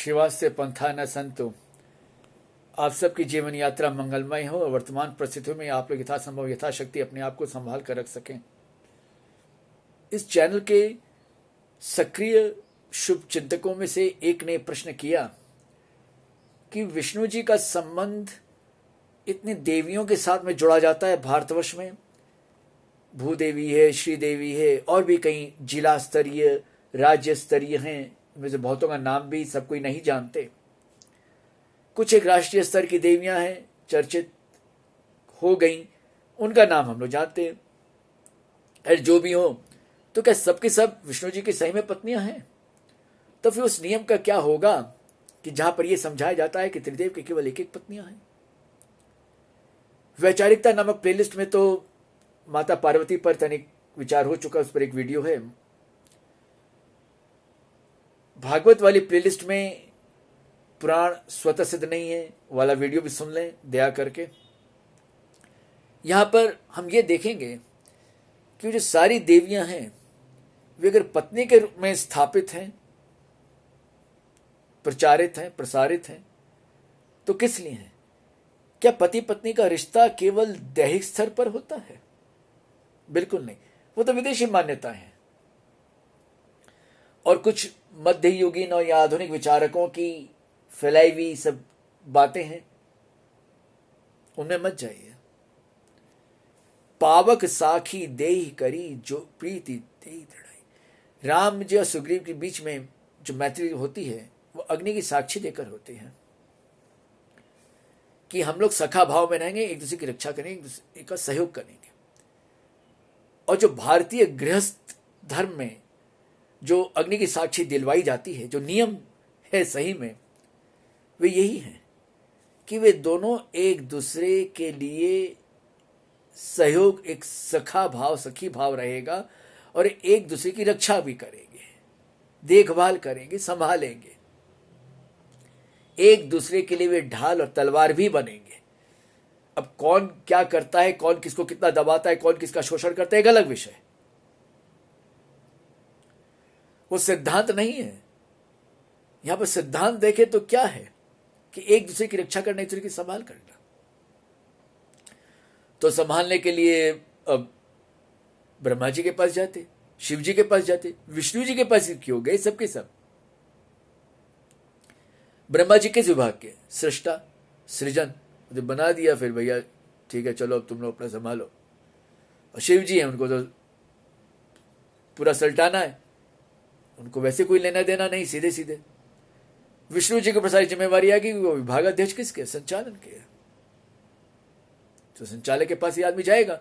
शिवास्य पंथा न संतो। आप सबकी जीवन यात्रा मंगलमय हो और वर्तमान परिस्थितियों में आप लोग यथासंभव यथाशक्ति अपने आप को संभाल कर रख सकें। इस चैनल के सक्रिय शुभ चिंतकों में से एक ने प्रश्न किया कि विष्णु जी का संबंध इतनी देवियों के साथ में जोड़ा जाता है भारतवर्ष में। भूदेवी है, श्रीदेवी है, और भी कई जिला स्तरीय राज्य स्तरीय हैं, में से बहुतों का नाम भी सब कोई नहीं जानते। कुछ एक राष्ट्रीय स्तर की देवियां हैं, चर्चित हो गई, उनका नाम हम लोग जानते हैं। अरे जो भी हो, तो क्या सबके सब विष्णु जी की सही में पत्नियां हैं? तो फिर उस नियम का क्या होगा कि जहां पर यह समझाया जाता है कि त्रिदेव की केवल एक एक पत्नियां हैं। वैचारिकता नामक प्लेलिस्ट में तो माता पार्वती पर तनिक विचार हो चुका, उस पर एक वीडियो है। भागवत वाली प्लेलिस्ट में पुराण स्वतः सिद्ध नहीं है वाला वीडियो भी सुन लें दया करके। यहां पर हम ये देखेंगे कि जो सारी देवियां हैं वे अगर पत्नी के रूप में स्थापित हैं, प्रचारित हैं, प्रसारित हैं, तो किस लिए हैं? क्या पति पत्नी का रिश्ता केवल दैहिक स्तर पर होता है? बिल्कुल नहीं, वो तो विदेशी मान्यता है। और कुछ मध्ययुगीन और या आधुनिक विचारकों की फैलाई हुई सब बातें हैं, उनमें मत जाइए। पावक साखी देहि करी जो प्रीति देहि दृढ़ाई। राम जी और सुग्रीव के बीच में जो मैत्री होती है वो अग्नि की साक्षी देकर होती है कि हम लोग सखा भाव में रहेंगे, एक दूसरे की रक्षा करेंगे, एक दूसरे का सहयोग करेंगे। और जो भारतीय गृहस्थ धर्म में जो अग्नि की साक्षी दिलवाई जाती है, जो नियम है सही में, वे यही है कि वे दोनों एक दूसरे के लिए सहयोग, एक सखा भाव, सखी भाव रहेगा और एक दूसरे की रक्षा भी करेंगे, देखभाल करेंगे, संभालेंगे। एक दूसरे के लिए वे ढाल और तलवार भी बनेंगे। अब कौन क्या करता है, कौन किसको कितना दबाता है, कौन किसका शोषण करता है, एक अलग विषय। वो सिद्धांत नहीं है। यहां पर सिद्धांत देखें तो क्या है कि एक दूसरे की रक्षा करना, एक दूसरे की संभाल करना। तो संभालने के लिए अब ब्रह्मा जी के पास जाते, शिव जी के पास जाते, विष्णु जी के पास क्यों गए? सबके सब ब्रह्मा जी किस विभाग के? सृष्टा, सृजन, तो बना दिया, फिर भैया ठीक है चलो अब तुम लोग अपना संभालो। और शिव जी हैं, उनको तो पूरा सल्टाना है, उनको वैसे कोई लेना देना नहीं, सीधे सीधे। विष्णु जी को ऊपर सारी जिम्मेवारी आ गई, वो विभागाध्यक्ष किसके? संचालन के। तो संचालक के पास ही आदमी जाएगा।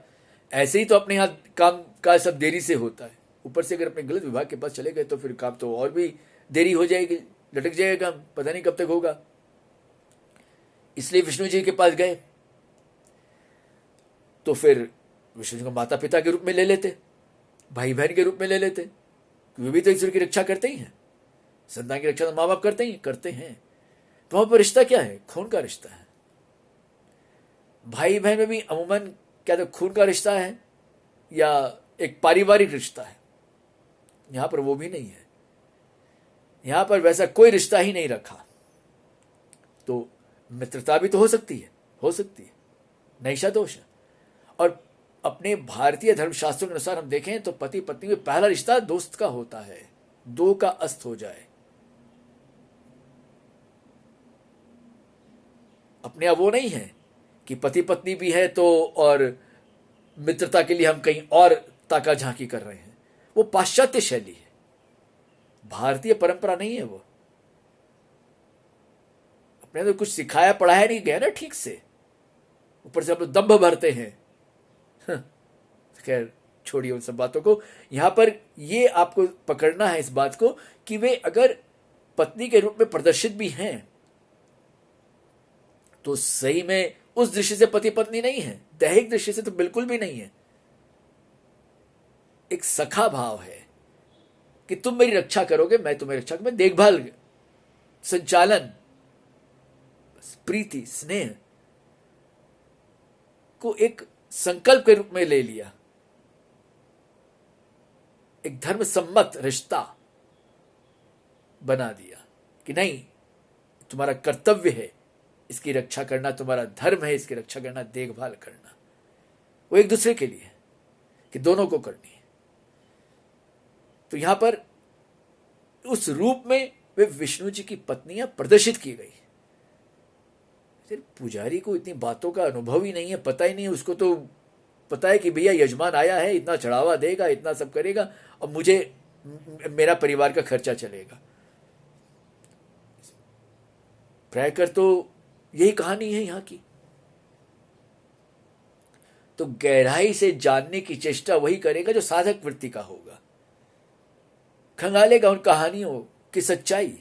ऐसे ही तो अपने यहाँ काम का सब देरी से होता है, ऊपर से अगर अपने गलत विभाग के पास चले गए तो फिर काम तो और भी देरी हो जाएगी, लटक जाएगा, पता नहीं कब तक होगा। इसलिए विष्णु जी के पास गए तो फिर विष्णु जी को माता पिता के रूप में ले लेते, भाई बहन के रूप में ले लेते, वे भी तो ईश्वर की रक्षा करते ही हैं। संतान की रक्षा तो माँ बाप करते ही करते हैं। तो वहां पर रिश्ता क्या है? खून का रिश्ता है। भाई बहन में भी अमूमन क्या तो खून का रिश्ता है या एक पारिवारिक रिश्ता है? यहां पर वो भी नहीं है। यहां पर वैसा कोई रिश्ता ही नहीं रखा। तो मित्रता भी तो हो सकती है, नैषा दोष है। और अपने भारतीय धर्मशास्त्रों के अनुसार हम देखें तो पति पत्नी में पहला रिश्ता दोस्त का होता है, दो का अस्त हो जाए। अपने अब वो नहीं है कि पति पत्नी भी है तो और मित्रता के लिए हम कहीं और ताका झांकी कर रहे हैं। वो पाश्चात्य शैली है, भारतीय परंपरा नहीं है। वो अपने तो कुछ सिखाया पढ़ाया नहीं गया ना ठीक से, ऊपर से हम लोग दंभ भरते हैं। खैर छोड़िए उन सब बातों को। यहां पर ये आपको पकड़ना है इस बात को कि वे अगर पत्नी के रूप में प्रदर्शित भी हैं तो सही में उस दृष्टि से पति पत्नी नहीं है, दैहिक दृष्टि से तो बिल्कुल भी नहीं है। एक सखा भाव है कि तुम मेरी रक्षा करोगे, मैं तुम्हें रक्षा करूंगा, देखभाल, संचालन, प्रीति, स्नेह को एक संकल्प के रूप में ले लिया, एक धर्म सम्मत रिश्ता बना दिया कि नहीं तुम्हारा कर्तव्य है इसकी रक्षा करना, तुम्हारा धर्म है इसकी रक्षा करना, देखभाल करना। वो एक दूसरे के लिए है कि दोनों को करनी है। तो यहां पर उस रूप में वे विष्णु जी की पत्नियां प्रदर्शित की गई। फिर पुजारी को इतनी बातों का अनुभव ही नहीं है, पता ही नहीं है। उसको तो पता है कि भैया यजमान आया है, इतना चढ़ावा देगा, इतना सब करेगा और मुझे मेरा परिवार का खर्चा चलेगा। प्रायकर तो यही कहानी है यहां की। तो गहराई से जानने की चेष्टा वही करेगा जो साधक वृत्ति का होगा, खंगालेगा उन कहानियों की सच्चाई,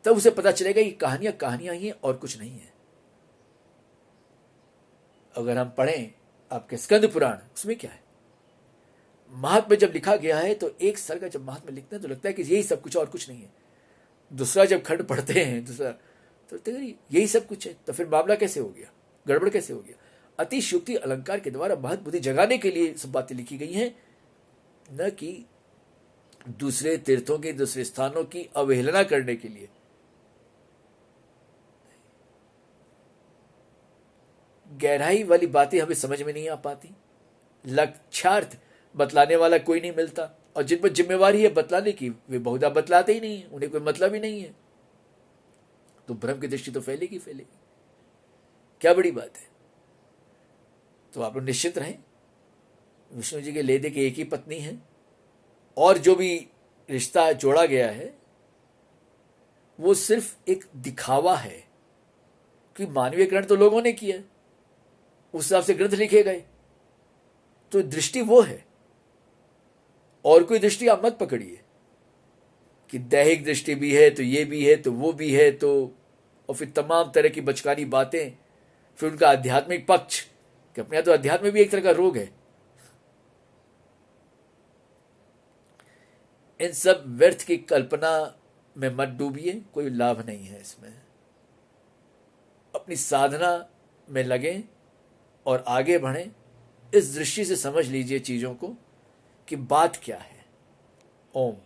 तब उसे पता चलेगा कि कहानियां कहानियां ही हैं और कुछ नहीं है। अगर हम पढ़ें आपके स्कंद पुराण, उसमें क्या है, महात्म्य जब लिखा गया है तो एक सर का जब महात्म्य लिखते हैं तो लगता है कि यही सब कुछ और कुछ नहीं है। दूसरा जब खंड पढ़ते हैं दूसरा तो यही सब कुछ है, तो फिर मामला कैसे हो गया, गड़बड़ कैसे हो गया। अतिशयोक्ति अलंकार के द्वारा महत बुद्धि जगाने के लिए सब बातें लिखी गई हैं, न कि दूसरे तीर्थों की, दूसरे स्थानों की अवहेलना करने के लिए। गहराई वाली बातें हमें समझ में नहीं आ पाती, लक्ष्यार्थ बतलाने वाला कोई नहीं मिलता, और जिन पर जिम्मेवारी है बतलाने की वे बहुधा बतलाते ही नहीं है, उन्हें कोई मतलब ही नहीं है। तो भ्रम की दृष्टि तो फैलेगी फैलेगी, क्या बड़ी बात है। तो आप लोग निश्चित रहें, विष्णु जी के ले दे के एक ही पत्नी है, और जो भी रिश्ता जोड़ा गया है वो सिर्फ एक दिखावा है कि मानवीयकरण तो लोगों ने किया, उस हिसाब से ग्रंथ लिखे गए, तो दृष्टि वो है। और कोई दृष्टि आप मत पकड़िए कि दैहिक दृष्टि भी है तो ये भी है तो वो भी है, तो और फिर तमाम तरह की बचकानी बातें, फिर उनका आध्यात्मिक पक्ष कि अपने यहाँ तो अध्यात्म भी एक तरह का रोग है। इन सब व्यर्थ की कल्पना में मत डूबिए, कोई लाभ नहीं है इसमें। अपनी साधना में लगें और आगे बढ़ें। इस दृष्टि से समझ लीजिए चीजों को कि बात क्या है। ओम।